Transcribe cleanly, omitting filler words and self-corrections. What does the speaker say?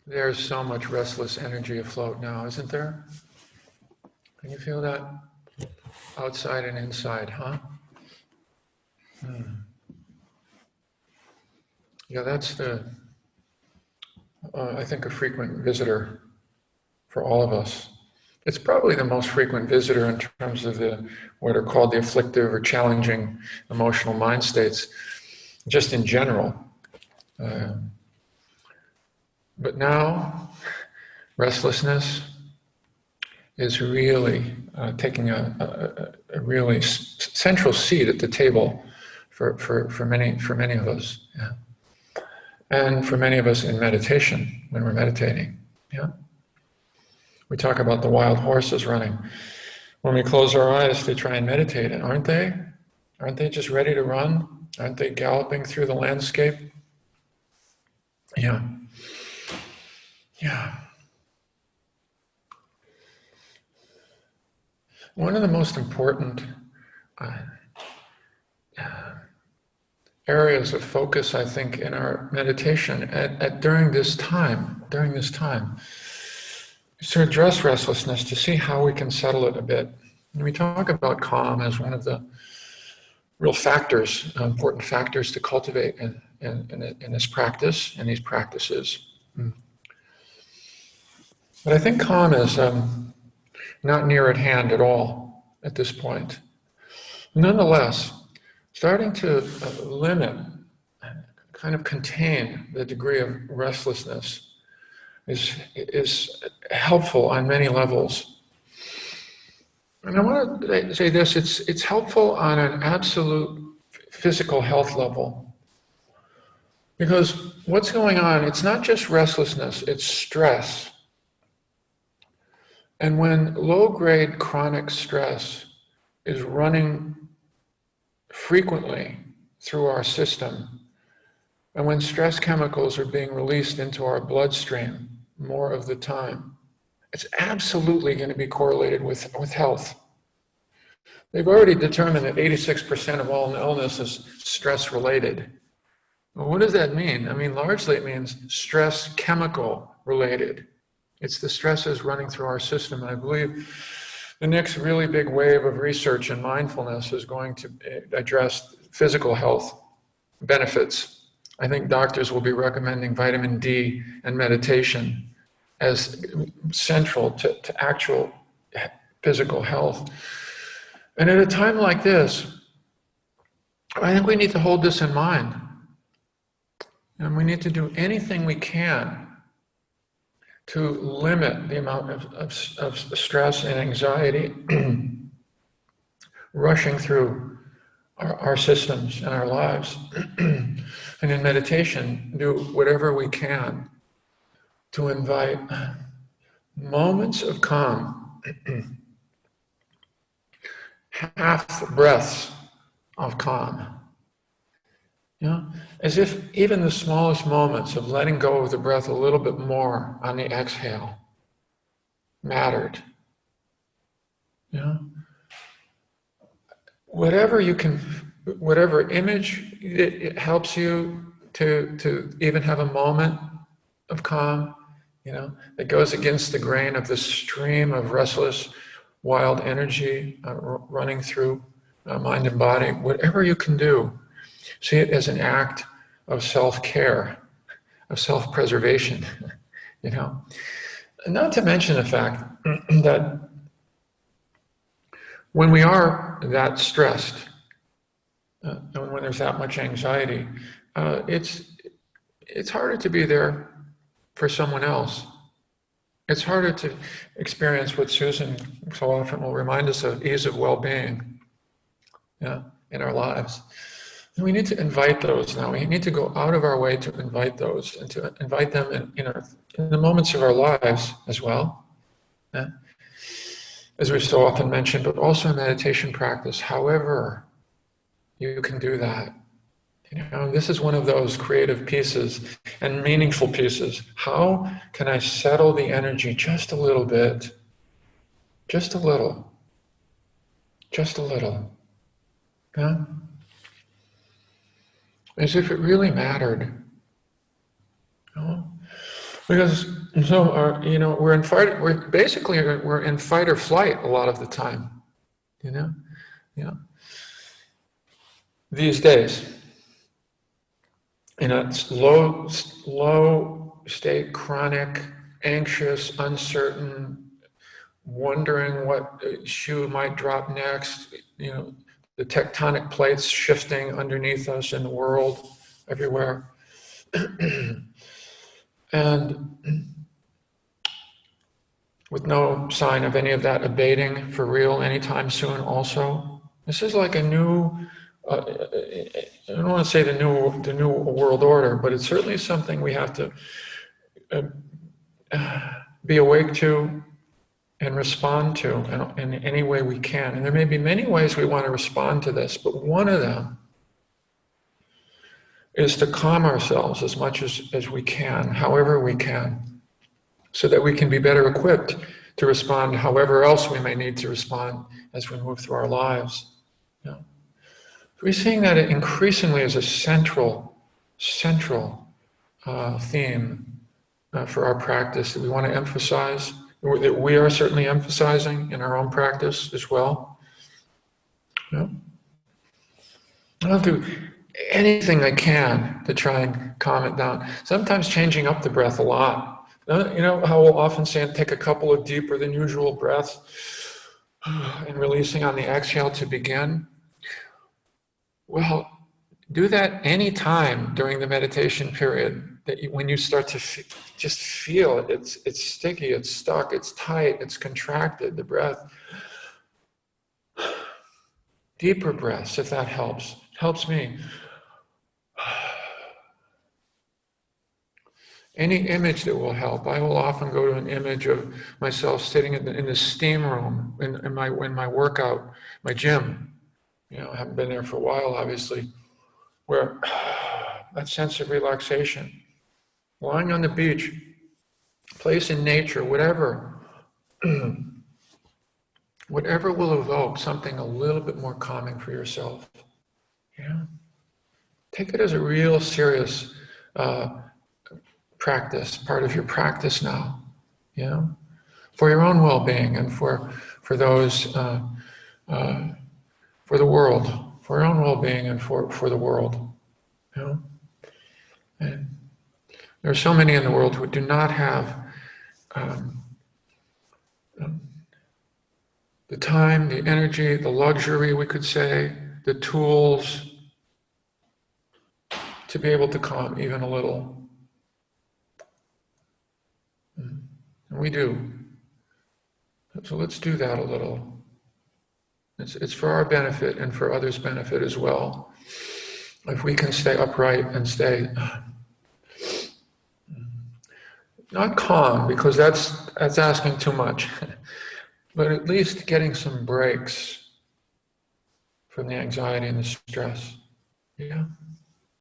There's so much restless energy afloat now, isn't there? Can you feel that? Outside and inside, huh? Yeah, that's I think, a frequent visitor for all of us. It's probably the most frequent visitor in terms of what are called the afflictive or challenging emotional mind states, just in general. But now, restlessness is really taking a really central seat at the table for many of us, yeah. And for many of us in meditation, when we're meditating. Yeah. We talk about the wild horses running. When we close our eyes to try and meditate, aren't they? Aren't they just ready to run? Aren't they galloping through the landscape? Yeah. Yeah. One of the most important areas of focus, I think, in our meditation during this time, is to address restlessness, to see how we can settle it a bit. And we talk about calm as one of the real factors, important factors to cultivate in this practice, in these practices. But I think calm is not near at hand at all at this point. Nonetheless, starting to limit, kind of contain the degree of restlessness is helpful on many levels. And I want to say this, it's helpful on an absolute physical health level. Because what's going on, it's not just restlessness, it's stress. And when low-grade chronic stress is running frequently through our system, and when stress chemicals are being released into our bloodstream more of the time, it's absolutely going to be correlated with health. They've already determined that 86% of all illness is stress-related. Well, what does that mean? I mean, largely it means stress chemical related. It's the stresses running through our system. And I believe the next really big wave of research in mindfulness is going to address physical health benefits. I think doctors will be recommending vitamin D and meditation as central to actual physical health. And at a time like this, I think we need to hold this in mind. And we need to do anything we can to limit the amount of stress and anxiety rushing through our systems and our lives. And in meditation, do whatever we can to invite moments of calm, half breaths of calm. You know, as if even the smallest moments of letting go of the breath a little bit more on the exhale mattered. You know, whatever you can, whatever image it helps you to even have a moment of calm, you know, that goes against the grain of the stream of restless, wild energy running through mind and body. Whatever you can do, see it as an act of self-care, of self-preservation, you know. Not to mention the fact that when we are that stressed, and when there's that much anxiety, it's harder to be there for someone else. It's harder to experience what Susan so often will remind us of, ease of well-being, yeah, in our lives. And we need to invite those now. We need to go out of our way to invite those and to invite them in the moments of our lives as well, yeah? As we so often mention, but also in meditation practice, however you can do that. You know, this is one of those creative pieces and meaningful pieces. How can I settle the energy just a little bit? Just a little. Just a little. Yeah? As if it really mattered. You know? Because we're in fight or flight a lot of the time, you know, you know, these days, in a low state, chronic, anxious, uncertain, wondering what shoe might drop next, the tectonic plates shifting underneath us in the world, everywhere. And with no sign of any of that abating for real anytime soon also. This is like a new, I don't want to say the new world order, but it's certainly something we have to be awake to and respond to in any way we can. And there may be many ways we want to respond to this, but one of them is to calm ourselves as much as we can, however we can, so that we can be better equipped to respond however else we may need to respond as we move through our lives. We're seeing that increasingly as a central theme for our practice that we want to emphasize, that we are certainly emphasizing in our own practice as well. I'll do anything I can to try and calm it down. Sometimes changing up the breath a lot. You know how we'll often say, take a couple of deeper than usual breaths and releasing on the exhale to begin? Well, do that any time during the meditation period, when you start to just feel it. It's sticky, it's stuck, it's tight, it's contracted, the breath. Deeper breaths, if that helps me. Any image that will help. I will often go to an image of myself sitting in the steam room in my workout, my gym. I haven't been there for a while, obviously, where that sense of relaxation, lying on the beach, place in nature, whatever, whatever will evoke something a little bit more calming for yourself. Take it as a real serious practice, part of your practice now, for your own well-being and for those, for the world, for your own well-being and for the world, And there are so many in the world who do not have the time, the energy, the luxury, we could say, the tools to be able to calm even a little. And we do. So let's do that a little. It's for our benefit and for others' benefit as well. If we can stay upright and stay not calm, because that's asking too much, but at least getting some breaks from the anxiety and the stress.